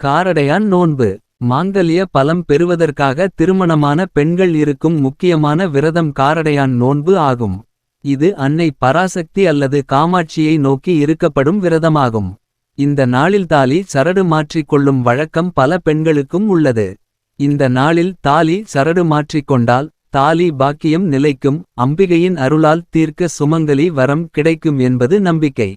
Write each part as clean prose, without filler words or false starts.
காரடையான் நோன்பு மாங்கல்ய பலம் பெறுவதற்காக திருமணமான பெண்கள் இருக்கும் முக்கியமான விரதம் காரடையான் நோன்பு ஆகும். இது அன்னை பராசக்தி அல்லது காமாட்சியை நோக்கி இருக்கப்படும் விரதமாகும். இந்த நாளில் தாலி சரடு மாற்றிக் கொள்ளும் வழக்கம் பல பெண்களுக்கும் உள்ளது. இந்த நாளில் தாலி சரடு மாற்றிக்கொண்டால் தாலி பாக்கியம் நிலைக்கும், அம்பிகையின் அருளால் தீர்க்க சுமங்கலி வரம் கிடைக்கும் என்பது நம்பிக்கை.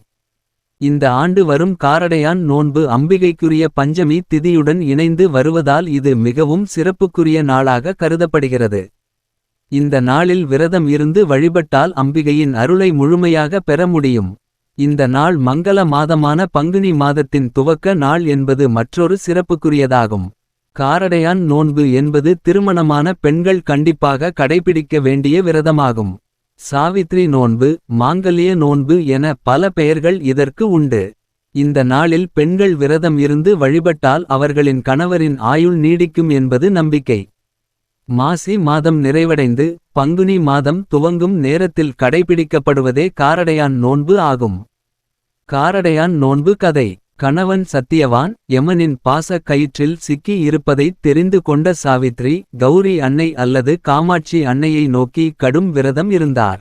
இந்த ஆண்டு வரும் காரடையான் நோன்பு அம்பிகைக்குரிய பஞ்சமி திதியுடன் இணைந்து வருவதால் இது மிகவும் சிறப்புக்குரிய நாளாக கருதப்படுகிறது. இந்த நாளில் விரதம் இருந்து வழிபட்டால் அம்பிகையின் அருளை முழுமையாக பெற முடியும். இந்த நாள் மங்கள மாதமான பங்குனி மாதத்தின் துவக்க நாள் என்பது மற்றொரு சிறப்புக்குரியதாகும். காரடையான் நோன்பு என்பது திருமணமான பெண்கள் கண்டிப்பாக கடைபிடிக்க வேண்டிய விரதமாகும். சாவித்ரி நோன்பு, மாங்கல்ய நோன்பு என பல பெயர்கள் இதற்கு உண்டு. இந்த நாளில் பெண்கள் விரதம் இருந்து வழிபட்டால் அவர்களின் கணவரின் ஆயுள் நீடிக்கும் என்பது நம்பிக்கை. மாசி மாதம் நிறைவடைந்து பங்குனி மாதம் துவங்கும் நேரத்தில் கடைபிடிக்கப்படுவதே காரடையான் நோன்பு ஆகும். காரடையான் நோன்பு கதை. கணவன் சத்தியவான் யமனின் பாச கயிற்றில் சிக்கி இருப்பதைத் தெரிந்து கொண்ட சாவித்ரி கௌரி அன்னை அல்லது காமாட்சி அன்னையை நோக்கி கடும் விரதம் இருந்தார்.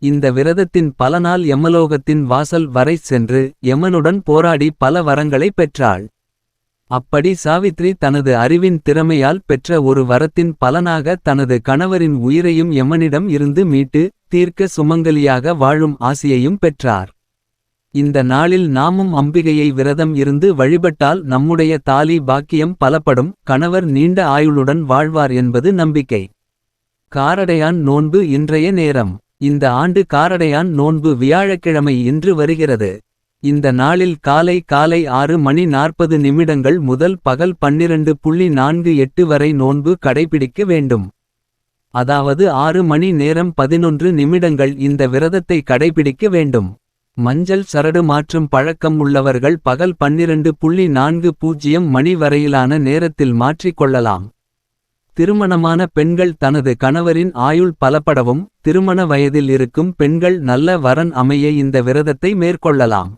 இந்த விரதத்தின் பலனால் யமலோகத்தின் வாசல் வரை சென்று யமனுடன் போராடி பல வரங்களை பெற்றாள். அப்படி சாவித்ரி தனது அறிவின் திறமையால் பெற்ற ஒரு வரத்தின் பலனாக தனது கணவரின் உயிரையும் யமனிடம் இருந்து மீட்டு தீர்க்க சுமங்கலியாக வாழும் ஆசியையும் பெற்றார். இந்த நாளில் நாமும் அம்பிகையை விரதம் இருந்து வழிபட்டால் நம்முடைய தாலி பாக்கியம் பலப்படும், கணவர் நீண்ட ஆயுளுடன் வாழ்வார் என்பது நம்பிக்கை. காரடையான் நோன்பு இன்றைய நேரம். இந்த ஆண்டு காரடையான் நோன்பு வியாழக்கிழமை இன்று வருகிறது. இந்த நாளில் காலை 6:40 முதல் பகல் 12:48 வரை நோன்பு கடைபிடிக்க வேண்டும். அதாவது 6 மணி நேரம் 11 நிமிடங்கள் இந்த விரதத்தை கடைபிடிக்க வேண்டும். மஞ்சள் சரடு மாற்றும் பழக்கம் உள்ளவர்கள் பகல் 12:40 மணி வரையிலான நேரத்தில் மாற்றிக் கொள்ளலாம். திருமணமான பெண்கள் தனது கணவரின் ஆயுள் பலப்படவும் திருமண வயதில் இருக்கும் பெண்கள் நல்ல வரன் அமைய இந்த விரதத்தை மேற்கொள்ளலாம்.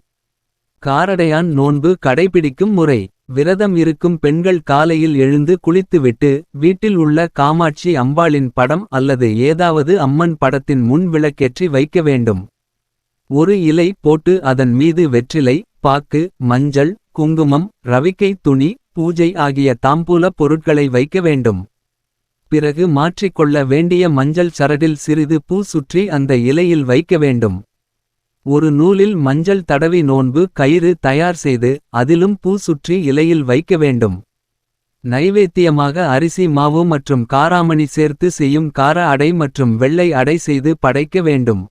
காரடையான் நோன்பு கடைபிடிக்கும் முறை. விரதம் இருக்கும் பெண்கள் காலையில் எழுந்து குளித்துவிட்டு வீட்டில் உள்ள காமாட்சி அம்பாளின் படம் அல்லது ஏதாவது அம்மன் படத்தின் முன் விளக்கேற்றி வைக்க வேண்டும். ஒரு இலை போட்டு அதன் மீது வெற்றிலை, பாக்கு, மஞ்சள், குங்குமம், ரவிக்கை துணி, பூஜை ஆகிய தாம்பூல பொருட்களை வைக்க வேண்டும். பிறகு மாற்றிக்கொள்ள வேண்டிய மஞ்சள் சரடில் சிறிது பூ சுற்றி அந்த இலையில் வைக்க வேண்டும். ஒரு நூலில் மஞ்சள் தடவி நோன்பு கயிறு தயார் செய்து அதிலும் பூ சுற்றி இலையில் வைக்க வேண்டும். நைவேத்தியமாக அரிசி மாவு மற்றும் காராமணி சேர்த்து செய்யும் கார அடை மற்றும் வெள்ளை அடை செய்து படைக்க வேண்டும்.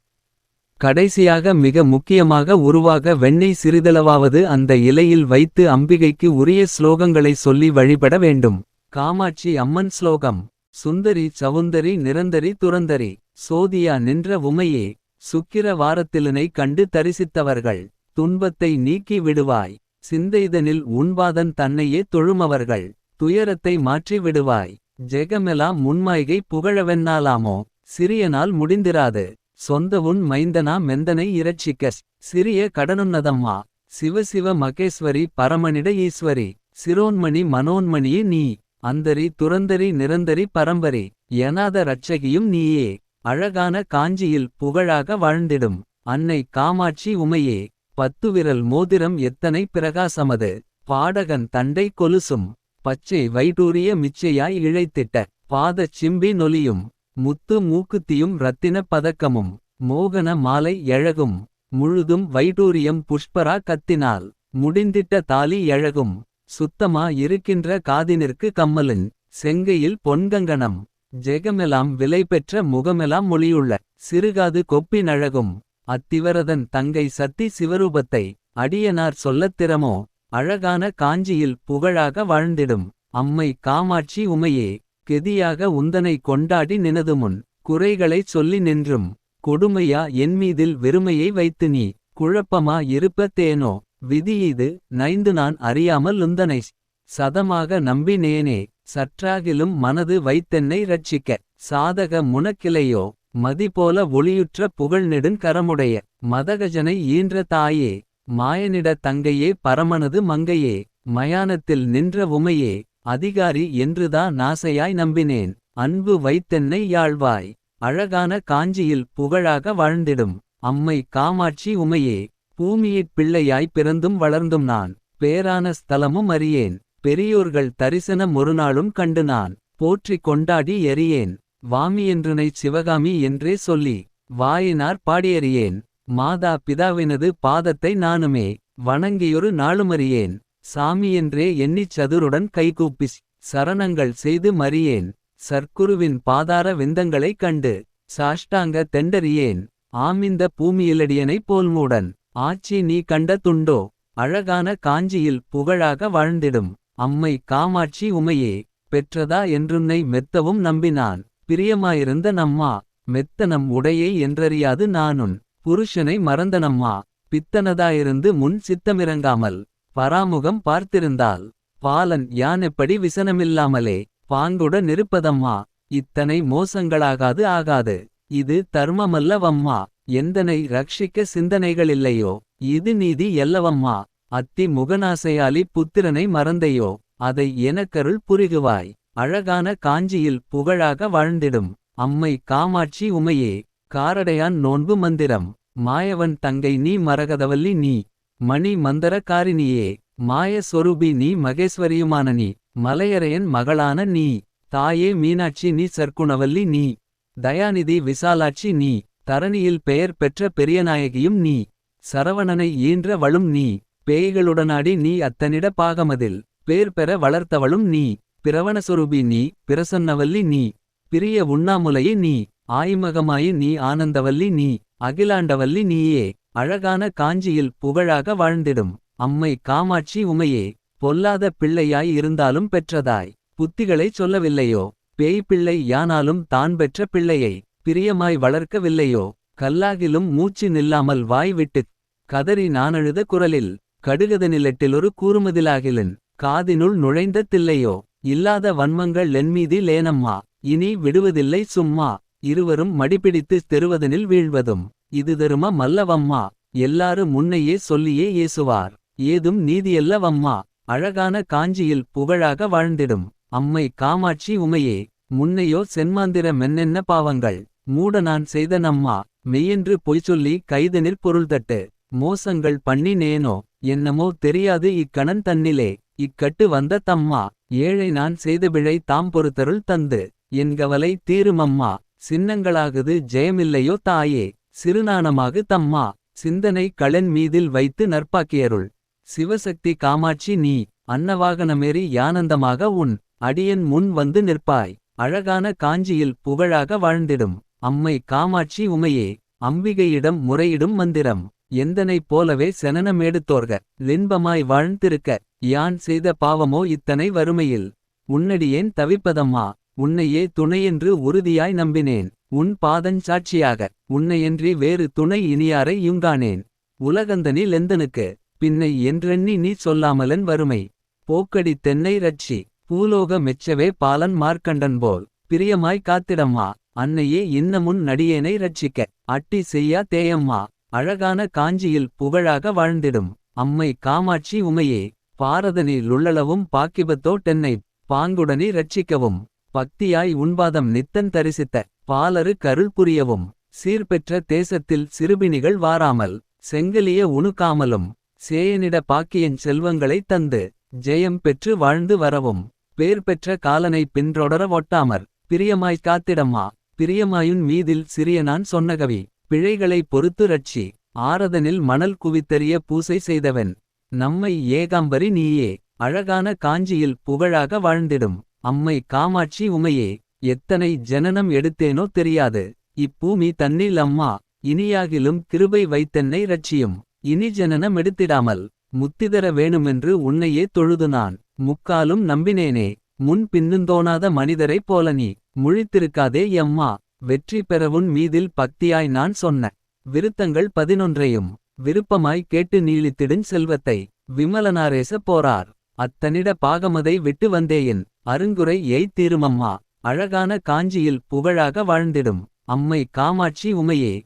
கடைசியாக மிக முக்கியமாக உருவாக வெண்ணெய் சிறிதளவாவது அந்த இலையில் வைத்து அம்பிகைக்கு உரிய ஸ்லோகங்களை சொல்லி வழிபட வேண்டும். காமாட்சி அம்மன் ஸ்லோகம். சுந்தரி சவுந்தரி நிரந்தரி துரந்தரி சோதியா நின்ற உமையே, சுக்கிர வாரத்திலனை கண்டு தரிசித்தவர்கள் துன்பத்தை நீக்கி விடுவாய். சிந்தைதனில் உன்பாதன் தன்னையே தொழுமவர்கள் துயரத்தை மாற்றி விடுவாய். ஜெகமெலாம் முன்மாய்கை புகழவென்னாலாமோ, சிறியனால் முடிந்திராது. சொந்தவுன் மைந்தனா மெந்தனை இரட்சிக்கஸ், சிறிய கடனுன்னதம்மா. சிவசிவ மகேஸ்வரி பரமனிட ஈஸ்வரி, சிரோன்மணி மனோன்மணியே நீ. அந்தரி துரந்தரி நிரந்தரி பரம்பரி, யநாத ரட்சகியும் நீயே. அழகான காஞ்சியில் புகழாக வாழ்ந்திடும் அன்னை காமாட்சி உமையே. 10 விரல் மோதிரம் எத்தனை பிரகாசமது, பாடகன் தண்டை கொலுசும். பச்சை வைடூரிய மிச்சையாய் இழைத்திட்ட பாதச் சிம்பி நொலியும். முத்து மூக்குத்தியும் இரத்தின பதக்கமும், மோகன மாலை எழகும். முழுதும் வைடூரியம் புஷ்பரா கத்தினால், முடிந்திட்ட தாலி எழகும். சுத்தமா இருக்கின்ற காதினிற்கு கம்மலின், செங்கையில் பொன்கங்கணம். ஜெகமெலாம் விலை பெற்ற முகமெலாம் மொழியுள்ள, சிறுகாது கொப்பின் அழகும். அத்திவரதன் தங்கை சத்தி சிவரூபத்தை, அடியனார் சொல்லத் திறமோ. அழகான காஞ்சியில் புகழாக வாழ்ந்திடும் அம்மை காமாட்சி உமையே. கெதியாக உந்தனை கொண்டாடி நினதுமுன், குறைகளைச் சொல்லி நின்றும். கொடுமையா என்மீதில் வெறுமையை வைத்து நீ, குழப்பமா இருப்ப தேனோ. விதியீது நைந்து நான் அறியாமல் உந்தனைச் சதமாக நம்பினேனே. சற்றாகிலும் மனது வைத்தென்னை ரட்சிக்க, சாதக முனக்கிளையோ. மதிபோல ஒளியுற்ற புகழ்நெடுங் கரமுடைய, மதகஜனை ஈன்ற தாயே. மாயனிட தங்கையே பரமனது மங்கையே. மயானத்தில் நின்ற உமையே. அதிகாரி என்றுதா நாசையாய் நம்பினேன். அன்பு வைத்தென்னை யாழ்வாய். அழகான காஞ்சியில் புகழாக வாழ்ந்திடும். அம்மை காமாட்சி உமையே. பூமியிற் பிள்ளையாய் பிறந்தும் வளர்ந்தும் நான். பேரான ஸ்தலமும் அறியேன். பெரியோர்கள் தரிசன ஒருநாளும் கண்டு நான். போற்றிக் கொண்டாடி எறியேன். வாமியென்றுனைச் சிவகாமி என்றே சொல்லி. வாயினார் பாடியறியேன். மாதா பிதாவினது பாதத்தை நானுமே. வணங்கியொரு நாளுமறியேன். சாமியென்றே எண்ணிச் சதுருடன் கைகூப்பிஸ். சரணங்கள் செய்து மறியேன். சர்க்குருவின் பாதார விந்தங்களைக் கண்டு. சாஷ்டாங்க தெண்டறியேன். ஆமிந்த பூமியிலடியனை போல்மூடன். ஆச்சி நீ கண்ட துண்டோ. அழகான காஞ்சியில் புகழாக வாழ்ந்திடும். அம்மை காமாட்சி உமையே. பெற்றதா என்றுன்னை மெத்தவும் நம்பினான். பிரியமாயிருந்த நம்மா. மெத்தனம் உடையை என்றறியாது நானுன். புருஷனை மறந்தனம்மா. பித்தனதாயிருந்து முன் சித்தமிறங்காமல். பராமுகம் பார்த்திருந்தால். பாலன் யானெப்படி விசனமில்லாமலே. பாங்குட நிருப்பதம்மா. இத்தனை மோசங்களாகாது ஆகாது. இது தர்மமல்லவம்மா. எந்தனை ரக்ஷிக்க சிந்தனைகளில்லையோ. இது நீதி எல்லவம்மா. அத்தி முகநாசையாலி புத்திரனை மறந்தையோ. அதை எனக்கருள் புரிகுவாய். அழகான காஞ்சியில் புகழாக வாழ்ந்திடும். அம்மை காமாட்சி உமையே. காரடையான் நோன்பு மந்திரம். மாயவன் தங்கை நீ மரகதவல்லி நீ. மணி மந்தரக்காரினியே. மாய சொரூபி நீ மகேஸ்வரியுமான நீ. மலையரையன் மகளான நீ. தாயே மீனாட்சி நீ சர்க்குணவல்லி நீ. தயாநிதி விசாலாட்சி நீ. தரணியில் பெயர் பெற்ற பெரியநாயகியும் நீ. சரவணனை ஈன்ற வளும் நீ. பேய்களுடனாடி நீ அத்தனிட பாகமதில். பேர் பெற வளர்த்தவளும் நீ. பிரவணஸ்வரூபி நீ. பிரசன்னவல்லி நீ. பிரிய உண்ணாமுலையே நீ. ஆய்மகமாயி நீ ஆனந்தவல்லி நீ. அகிலாண்டவல்லி நீயே. அழகான காஞ்சியில் புகழாக வாழ்ந்திடும். அம்மை காமாட்சி உமையே. பொல்லாத பிள்ளையாய் இருந்தாலும் பெற்றதாய். புத்திகளைச் சொல்லவில்லையோ. பேய் பிள்ளை யானாலும் தான் பெற்ற பிள்ளையை. பிரியமாய் வளர்க்கவில்லையோ. கல்லாகிலும் மூச்சு நில்லாமல் வாய் விட்டுக். கதறி நானழுத குரலில். கடுகதனிலெட்டிலொரு கூறுமதிலாகிலன். காதினுள் நுழைந்த தில்லையோ. இல்லாத வன்மங்கள் என்மீதி லேனம்மா. இனி விடுவதில்லை சும்மா. இருவரும் மடிபிடித்து தெருவதனில் வீழ்வதும். இது தரும மல்லவம்மா. எல்லாரு முன்னையே சொல்லியே ஏசுவார். ஏதும் நீதியல்லவம்மா. அழகான காஞ்சியில் புகழாக வாழ்ந்திடும். அம்மை காமாட்சி உமையே. முன்னையோ சென்மாந்திர மென்னென்ன பாவங்கள். மூட நான் செய்த நம்மா. மெய்யென்று பொய்சொல்லி கைதனிற் பொருள்தட்டு. மோசங்கள் பண்ணினேனோ. என்னமோ தெரியாது இக்கணன் தன்னிலே. இக்கட்டு வந்த தம்மா. ஏழை நான் செய்த பிழை தாம் பொறுத்தருள் தந்து. என் கவலை தீருமம்மா. சின்னங்களாகுது ஜெயமில்லையோ தாயே. சிறுநாணமாகு தம்மா. சிந்தனை களன் மீதில் வைத்து நற்பாக்கியருள். சிவசக்தி காமாட்சி நீ. அன்னவாகனமேறி யானந்தமாக உன். அடியன் முன் வந்து நிற்பாய். அழகான காஞ்சியில் புகழாக வாழ்ந்திடும். அம்மை காமாட்சி உமையே. அம்பிகையிடம் முறையிடும் மந்திரம். எந்தனைப் போலவே செனனமேடுத்தோர்க. லின்பமாய் வாழ்ந்திருக்க. யான் செய்த பாவமோ இத்தனை வறுமையில். உன்னடியேன் தவிப்பதம்மா. உன்னையே துணையென்று உறுதியாய் நம்பினேன். உன் பாதஞ்சாட்சியாக. உன்னையன்றி வேறு துணை இனியாரை யுங்கானேன். உலகந்தனி லெந்தனுக்கு. பின்னை என்றெண்ணி நீ சொல்லாமலன் வறுமை. போக்கடி தென்னை ரட்சி. பூலோக மெச்சவே பாலன் மார்க்கண்டன் போல். பிரியமாய் காத்திடம்மா. அன்னையே இன்னமுன் நடியேனை ரட்சிக்க. அட்டி செய்யா தேயம்மா. அழகான காஞ்சியில் புகழாக வாழ்ந்திடும். அம்மை காமாட்சி உமையே. பாரதனிலுள்ளளவும் பாக்கிபத்தோ டென்னை. பாங்குடனி ரட்சிக்கவும். பக்தியாய் உன்பாதம் நித்தன் தரிசித்த. பாலரு கருள் புரியவும். சீர்பெற்ற தேசத்தில் சிறுபிணிகள் வாராமல். செங்கலிய உணுக்காமலும். சேயனிட பாக்கியன் செல்வங்களைத் தந்து. ஜெயம் பெற்று வாழ்ந்து வரவும். பேர் பெற்ற காலனை பின்றொடர ஒட்டாமற். பிரியமாய்க் காத்திடம்மா. பிரியமாயுன் மீதில் சிறியனான் சொன்னகவி. பிழைகளை பொறுத்து ரட்சி. ஆரதனில் மணல் குவித்தறிய பூசை செய்தவன். நம்மை ஏகாம்பரி நீயே. அழகான காஞ்சியில் புகழாக வாழ்ந்திடும். அம்மை காமாட்சி உமையே. எத்தனை ஜனனம் எடுத்தேனோ தெரியாது. இப்பூமி தன்னில் அம்மா. இனியாகிலும் கிருபை வைத்தென்னை ரட்சியும். இனி ஜனனமெடுத்திடாமல். முத்திதர வேணுமென்று உன்னையே தொழுது நான். முக்காலும் நம்பினேனே. முன் பின்னுந்தோணாத மனிதரைப் போல நீ. முழித்திருக்காதே எம்மா. வெற்றி பெறவுன் மீதில் பக்தியாய் நான் சொன்ன. விருத்தங்கள் 11ஐயும். விருப்பமாய் கேட்டு நீளித்திடுஞ் செல்வத்தை. விமலனாரேச போரார். அத்தனிட பாகமதை விட்டு வந்தேயின். அருங்குறை எய்தீருமம்மா. அழகான காஞ்சியில் புகழாக வாழ்ந்திடும். அம்மை காமாட்சி உமையே.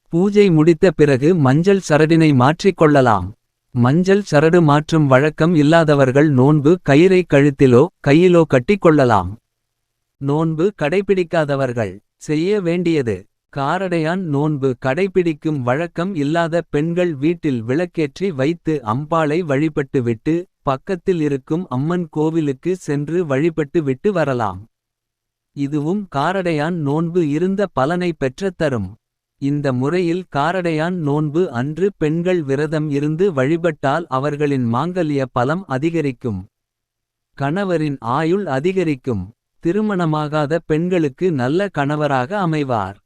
பூஜை முடித்த பிறகு மஞ்சள் சரடினை மாற்றிக் கொள்ளலாம். மஞ்சள் சரடு மாற்றும் வழக்கம் இல்லாதவர்கள் நோன்பு கயிறை கழுத்திலோ கையிலோ கட்டிக் கொள்ளலாம். நோன்பு கடைபிடிக்காதவர்கள் செய்ய வேண்டியது. காரடையான் நோன்பு கடைபிடிக்கும் வழக்கம் இல்லாத பெண்கள் வீட்டில் விளக்கேற்றி வைத்து அம்பாளை வழிபட்டு விட்டு பக்கத்தில் இருக்கும் அம்மன் கோவிலுக்கு சென்று வழிபட்டு விட்டு வரலாம். இதுவும் காரடையான் நோன்பு இருந்த பலனை பெற்றத் தரும். இந்த முறையில் காரடையான் நோன்பு அன்று பெண்கள் விரதம் இருந்து வழிபட்டால் அவர்களின் மாங்கல்ய பலம் அதிகரிக்கும். கணவரின் ஆயுள் அதிகரிக்கும். திருமணமாகாத பெண்களுக்கு நல்ல கணவராக அமைவார்.